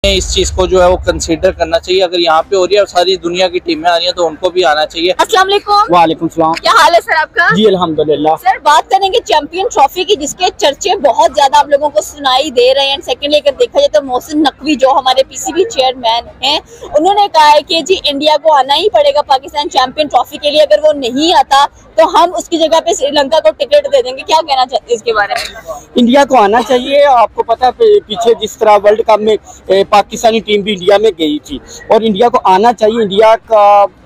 इस चीज को जो है वो कंसीडर करना चाहिए। अगर यहाँ पे हो रही है और सारी दुनिया की टीमें आ रही हैं तो उनको भी आना चाहिए। अस्सलाम वालेकुम। वालेकुम सलाम। क्या हाल है सर आपका? जी अल्हम्दुलिल्लाह। सर बात करेंगे चैंपियन ट्रॉफी की, जिसके चर्चे बहुत ज्यादा आप लोगों को सुनाई दे रहे हैं। सेकेंडली अगर देखा जाए तो मोहसिन नकवी जो हमारे पीसीबी चेयरमैन हैं, उन्होंने कहा है कि जी इंडिया को आना ही पड़ेगा पाकिस्तान चैंपियन ट्रॉफी के लिए। अगर वो नहीं आता तो हम उसकी जगह पे श्रीलंका को टिकट दे देंगे। क्या कहना चाहते हैं इसके बारे में? इंडिया को आना चाहिए। आपको पता है पीछे जिस तरह वर्ल्ड कप में पाकिस्तानी टीम भी इंडिया में गई थी और इंडिया को आना चाहिए। इंडिया का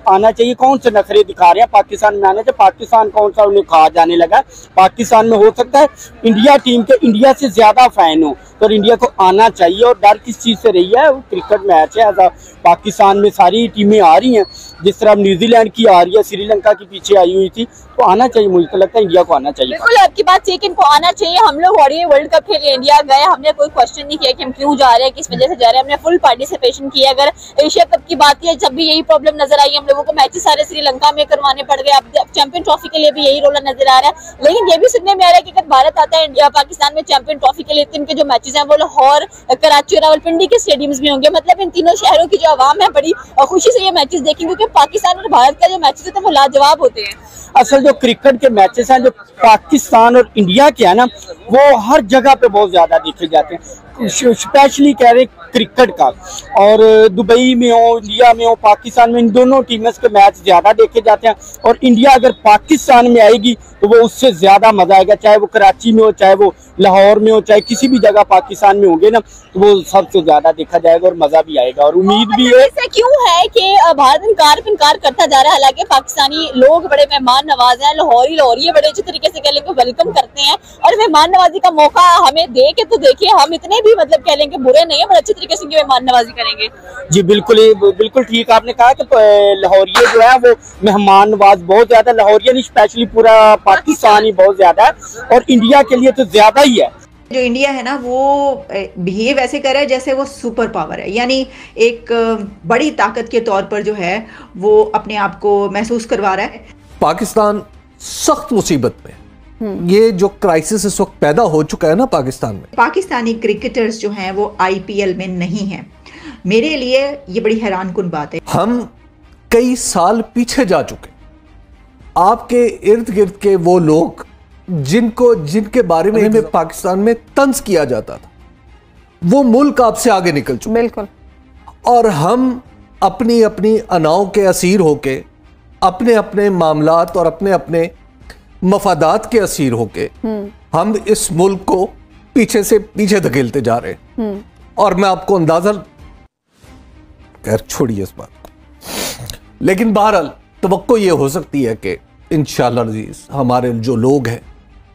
आना चाहिए। कौन से नखरे दिखा रहे हैं पाकिस्तान में आने से? पाकिस्तान कौन सा उन्हें कहा जाने लगा? पाकिस्तान में हो सकता है इंडिया टीम के इंडिया से ज्यादा फैन हो, तो इंडिया को आना चाहिए। और डर किस चीज से रही है? क्रिकेट मैच है, पाकिस्तान में सारी टीमें आ रही हैं, जिस तरह न्यूजीलैंड की आ रही है, श्रीलंका की पीछे आई हुई थी, तो आना चाहिए। मुझे तो लगता है इंडिया को आना चाहिए। बिल्कुल आपकी बात सही कि इनको आना चाहिए। हम लोग वर्ल्ड कप खेले इंडिया गए, हमने कोई क्वेश्चन नहीं किया कि हम क्यों जा रहे हैं, किस वजह से जा रहे हैं, हमने फुल पार्टिसिपेशन किया। अगर एशिया कप की बात है, जब भी यही प्रॉब्लम नजर आई, हम लोगों को मैचेस सारे श्रीलंका में करवाने पड़ गए। अब चैंपियन ट्रॉफी के लिए भी यही रोला नजर आ रहा है। लेकिन ये भी सुनने में आ रहा है कि अगर भारत आता है इंडिया पाकिस्तान में चैंपियन ट्रॉफी के लिए, तो इनके जो मैचेस हैं वो लाहौर, कराची और रावलपिंडी के स्टेडियम्स में होंगे। मतलब इन तीनों शहरों की जो आवाम है बड़ी खुशी से ये मैचेस देखेंगे, क्योंकि पाकिस्तान और भारत का जो मैचेस होते हैं वो लाजवाब होते हैं। असल जो क्रिकेट के मैचेस हैं जो पाकिस्तान और इंडिया के हैं ना, वो हर जगह पे बहुत ज्यादा देखे जाते हैं। स्पेशली कह रहे क्रिकेट का, और दुबई में हो, इंडिया में हो, पाकिस्तान में, इन दोनों टीमों के मैच ज्यादा देखे जाते हैं। और इंडिया अगर पाकिस्तान में आएगी तो वो उससे ज्यादा मजा आएगा, चाहे वो कराची में हो, चाहे वो लाहौर में हो, चाहे किसी भी जगह पाकिस्तान में होंगे ना, तो वो सबसे ज्यादा देखा जाएगा और मजा भी आएगा। और उम्मीद भी है। ऐसा क्यों है कि भारत इनकार करता जा रहा है? हालांकि पाकिस्तानी लोग बड़े मेहमान नवाज हैं, लाहौरी बड़े अच्छे तरीके से कह लेंगे वेलकम करते हैं, और मेहमान नवाजी का मौका हमें दे के तो देखिए, हम इतने भी मतलब कह लेंगे बुरे नहीं है, बड़े अच्छे तरीके से मेहमान नवाजी करेंगे। जी बिल्कुल ठीक आपने कहा कि लाहौरिया जो है वो मेहमान नवाज बहुत ज्यादा, लाहौरिया नहीं स्पेशली पूरा पाकिस्तान ही बहुत ज्यादा है, और इंडिया के लिए तो ज्यादा ही है। जो इंडिया है ना वो बिहेव ऐसे कर रहा है जैसे वो सुपर पावर है, यानी एक बड़ी ताकत के तौर पर जो है वो अपने आप को महसूस करवा रहा है। पाकिस्तान सख्त मुसीबत में, ये जो क्राइसिस इस वक्त पैदा हो चुका है ना पाकिस्तान में, पाकिस्तानी क्रिकेटर्स जो हैं वो आईपीएल में नहीं हैं। मेरे लिए ये बड़ी हैरानकुन बात है। हम कई साल पीछे जा चुके। आपके इर्द गिर्द के वो लोग जिनके बारे में पाकिस्तान में तंज किया जाता था, वो मुल्क आपसे आगे निकल चुके। बिल्कुल। और हम अपनी अपनी अनाओं के असीर होके, अपने अपने मामलात और अपने अपने मफादात के असीर होके हम इस मुल्क को पीछे से पीछे धकेलते जा रहे हैं। और मैं आपको अंदाजा, खैर छोड़िए इस बात को, लेकिन बहरहाल तवक्को ये हो सकती है कि इंशाअल्लाह अज़ीज़ हमारे जो लोग हैं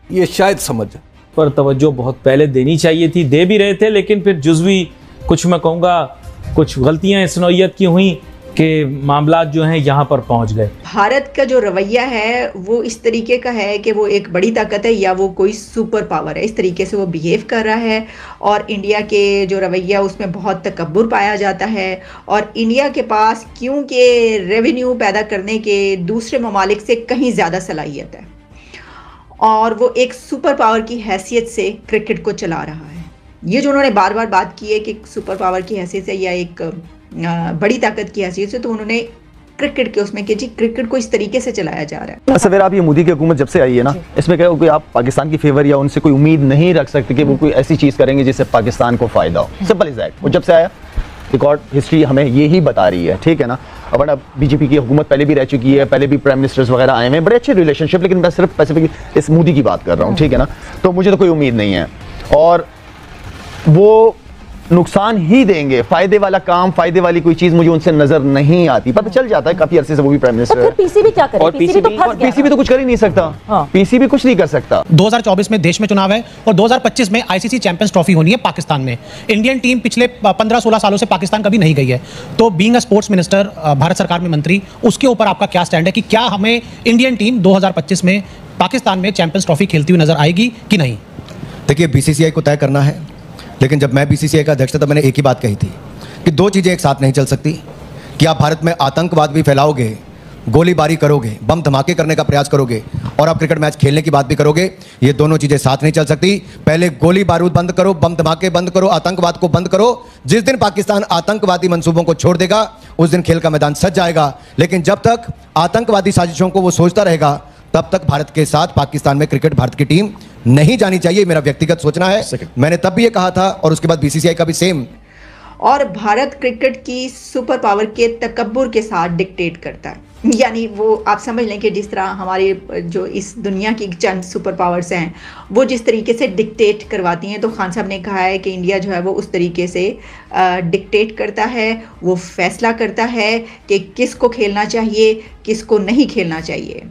ये शायद समझ पर तवज्जो बहुत पहले देनी चाहिए थी, दे भी रहे थे, लेकिन फिर जुज़वी कुछ मैं कहूँगा कुछ गलतियाँ इस नौइयत की हुई कि मामला जो हैं यहाँ पर पहुँच गए। भारत का जो रवैया है वो इस तरीके का है कि वो एक बड़ी ताकत है या वो कोई सुपर पावर है, इस तरीके से वो बिहेव कर रहा है। और इंडिया के जो रवैया उसमें बहुत तकब्बुर पाया जाता है। और इंडिया के पास क्योंकि रेवेन्यू पैदा करने के दूसरे ममालिक से कहीं ज़्यादा सलाहियत है, और वो एक सुपर पावर की हैसियत से क्रिकेट को चला रहा है। ये जो उन्होंने बार बार बात की है कि सुपर पावर की हैसियत से या एक बड़ी ताकत की हैसियत से, तो उन्होंने क्रिकेट के उसमें कि जी क्रिकेट को इस तरीके से चलाया जा रहा है। सवेरा आप ये मोदी की हुकूमत जब से आई है ना, इसमें क्या कोई आप पाकिस्तान की फेवर या उनसे कोई उम्मीद नहीं रख सकते कि वो कोई ऐसी चीज़ करेंगे जिससे पाकिस्तान को फ़ायदा हो। Simple is that. वो जब से आया रिकॉर्ड हिस्ट्री हमें ये ही बता रही है, ठीक है ना। अब बीजेपी की हुकूमत पहले भी रह चुकी है, पहले भी प्राइम मिनिस्टर्स वगैरह आए हैं, बड़े अच्छे रिलेशनशिप, लेकिन मैं सिर्फ स्पेसिफिक इस मोदी की बात कर रहा हूँ, ठीक है ना। तो मुझे तो कोई उम्मीद नहीं है, और वो नुकसान ही देंगे। फायदे वाला काम, फायदे वाली कोई चीज मुझे उनसे नजर नहीं आती। पता चल जाता है काफी अरसे से वो भी प्राइम मिनिस्टर है। पीसीबी क्या करे? पीसीबी तो कुछ कर ही नहीं सकता। पीसीबी कुछ नहीं कर सकता। 2024 में देश में चुनाव है और 2025 में आईसीसी चैंपियंस ट्रॉफी होनी है पाकिस्तान में। इंडियन टीम पिछले 15-16 सालों से पाकिस्तान कभी नहीं गई है। तो being a sports minister, Bharat सरकार में मंत्री, उसके ऊपर आपका क्या स्टैंड है कि क्या हमें इंडियन टीम 2025 में पाकिस्तान में चैंपियंस ट्रॉफी खेलती हुई नजर आएगी कि नहीं? देखिए, बीसीसीआई को तय करना है, लेकिन जब मैं बीसीसीआई का अध्यक्ष था तब मैंने एक ही बात कही थी कि दो चीज़ें एक साथ नहीं चल सकती, कि आप भारत में आतंकवाद भी फैलाओगे, गोलीबारी करोगे, बम धमाके करने का प्रयास करोगे, और आप क्रिकेट मैच खेलने की बात भी करोगे, ये दोनों चीजें साथ नहीं चल सकती। पहले गोली बारूद बंद करो, बम धमाके बंद करो, आतंकवाद को बंद करो। जिस दिन पाकिस्तान आतंकवादी मंसूबों को छोड़ देगा उस दिन खेल का मैदान सज जाएगा। लेकिन जब तक आतंकवादी साजिशों को वो सोचता रहेगा तब तक भारत के साथ पाकिस्तान में क्रिकेट भारत की टीम नहीं जानी चाहिए, मेरा व्यक्तिगत सोचना है। मैंने तब भी ये कहा था और उसके बाद बीसीसीआई का भी सेम। और भारत क्रिकेट की सुपर पावर के तकब्बुर के साथ डिक्टेट करता है, यानी वो आप समझ लें कि जिस तरह हमारे जो इस दुनिया की चंद सुपर पावर्स हैं वो जिस तरीके से डिक्टेट करवाती हैं, तो खान साहब ने कहा है कि इंडिया जो है वो उस तरीके से डिक्टेट करता है, वो फैसला करता है कि किसको खेलना चाहिए किसको नहीं खेलना चाहिए।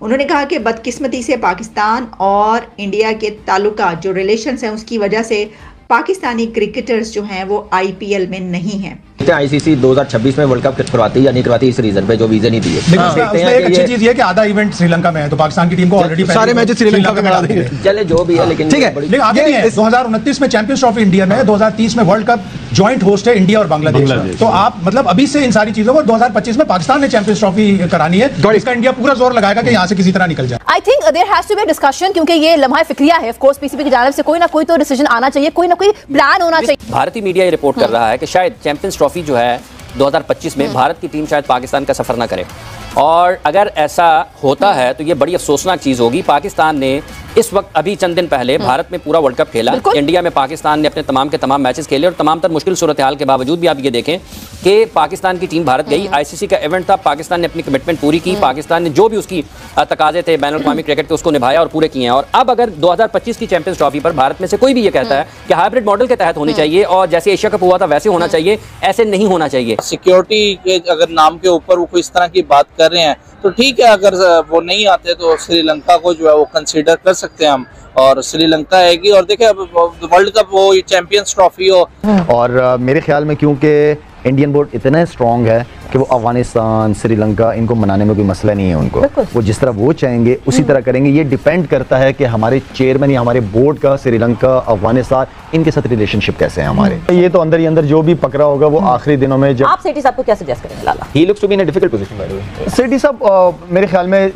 उन्होंने कहा कि बदकिस्मती से पाकिस्तान और इंडिया के ताल्लुकात जो रिलेशंस हैं उसकी वजह से पाकिस्तानी क्रिकेटर्स जो हैं वो आईपीएल में नहीं हैं। आईसीसी 2026 में वर्ल्ड कप करवाती है या नहीं करवाती इस रीजन पे जो वीजे नहीं दिए। एक अच्छी चीज ये कि आधा इवेंट श्रीलंका में है तो पाकिस्तान की टीम को ऑलरेडी सारे मैचेस श्रीलंका में करा देंगे। चले जो भी है, लेकिन ठीक है, लेकिन आगे नहीं है। 2029 में चैंपियंस ट्रॉफी इंडिया में है, 2030 में वर्ल्ड कप जॉइंट होस्ट है इंडिया और बांग्लादेश। तो आप मतलब अभी से इन सारी चीजों को 2025 में पाकिस्तान ने चैंपियंस ट्रॉफी करानी है, इसका इंडिया पूरा जोर लगाएगा कि यहाँ से किसी तरह निकल जाए। I think there has to be discussion, क्योंकि ये लम्हा फिक्रिया है। ऑफ कोर्स पीसीबी की जानिब से कोई ना कोई तो डिसीजन आना चाहिए, कोई ना कोई प्लान होना चाहिए। भारतीय मीडिया ये रिपोर्ट कर रहा है कि शायद चैंपियंस ट्रॉफी जो है 2025 में भारत की टीम शायद पाकिस्तान का सफर ना करे, और अगर ऐसा होता है तो ये बड़ी अफसोसनाक चीज़ होगी। पाकिस्तान ने इस वक्त अभी चंद दिन पहले भारत में पूरा वर्ल्ड कप खेला, इंडिया में पाकिस्तान ने अपने तमाम के तमाम मैचेस खेले और तमाम तर मुश्किल सूरत हाल के बावजूद भी आप ये देखें कि पाकिस्तान की टीम भारत गई। आईसीसी का इवेंट था, पाकिस्तान ने अपनी कमिटमेंट पूरी की, पाकिस्तान ने जो भी उसकी तकाजे थे बैनुल-अक़वामी क्रिकेट के उसको निभाया और पूरे किए हैं। और अब अगर 2025 की चैंपियंस ट्रॉफी पर भारत में से कोई भी ये कहता है कि हाइब्रिड मॉडल के तहत होनी चाहिए और जैसे एशिया कप हुआ था वैसे होना चाहिए, ऐसे नहीं होना चाहिए। सिक्योरिटी के अगर नाम के ऊपर वो इस तरह की बात कर रहे हैं तो ठीक है, अगर वो नहीं आते तो श्रीलंका को जो है वो कंसीडर कर सकते हैं हम, और श्रीलंका आएगी। और देखिए अब वर्ल्ड कप हो, चैंपियंस ट्रॉफी हो, और मेरे ख्याल में क्योंकि इंडियन बोर्ड इतना स्ट्रॉन्ग है कि वो अफगानिस्तान श्रीलंका इनको मनाने में कोई मसला नहीं है उनको, वो जिस तरह वो चाहेंगे उसी तरह करेंगे। ये डिपेंड करता है कि हमारे चेयरमैन या हमारे बोर्ड का श्रीलंका अफगानिस्तान इनके साथ रिलेशनशिप कैसे है हमारे। ये तो अंदर ही अंदर जो भी पकड़ा होगा वो आखिरी दिनों में। जब आप सेठी साहब को क्या सजेस्ट करेंगे? Lala he looks to be in a difficult position by the way. Sethi साहब मेरे ख्याल में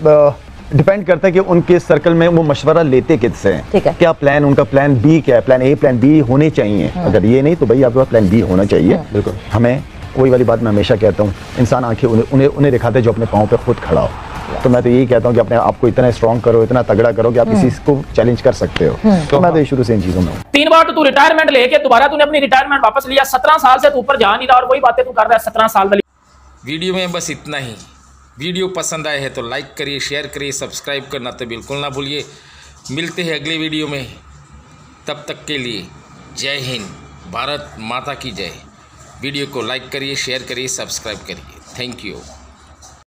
डिपेंड करता है कि उनके सर्कल में वो मशवरा लेते किससे हैं, क्या प्लान, उनका प्लान बी क्या है, प्लान ए प्लान बी होने चाहिए। अगर ये नहीं तो भाई आपके पास प्लान बी होना चाहिए। बिल्कुल, हमें वही वाली बात मैं हमेशा कहता हूँ, इंसान आंखें उन्हें दिखाते हैं जो अपने पाँव पे खुद खड़ा हो। तो मैं तो यही कहता हूँ कि अपने आप को इतना स्ट्रॉन्ग करो, इतना तगड़ा करो कि आप किसी को चैलेंज कर सकते हो। तो मैं तो शुरू से इन चीजों में 3 बार तो तू रिटायरमेंट लेके दोबारा तूने अपनी रिटायरमेंट वापस लिया। 17 साल से तू ऊपर जा नहीं रहा और वही बातें तू कर रहा है 17 साल वाली। वीडियो में बस इतना ही। वीडियो पसंद आए है तो लाइक करिए, शेयर करिए, सब्सक्राइब करना तो बिल्कुल ना भूलिए। मिलते हैं अगले वीडियो में, तब तक के लिए जय हिंद, भारत माता की जय। वीडियो को लाइक करिए, शेयर करिए, सब्सक्राइब करिए। Thank you.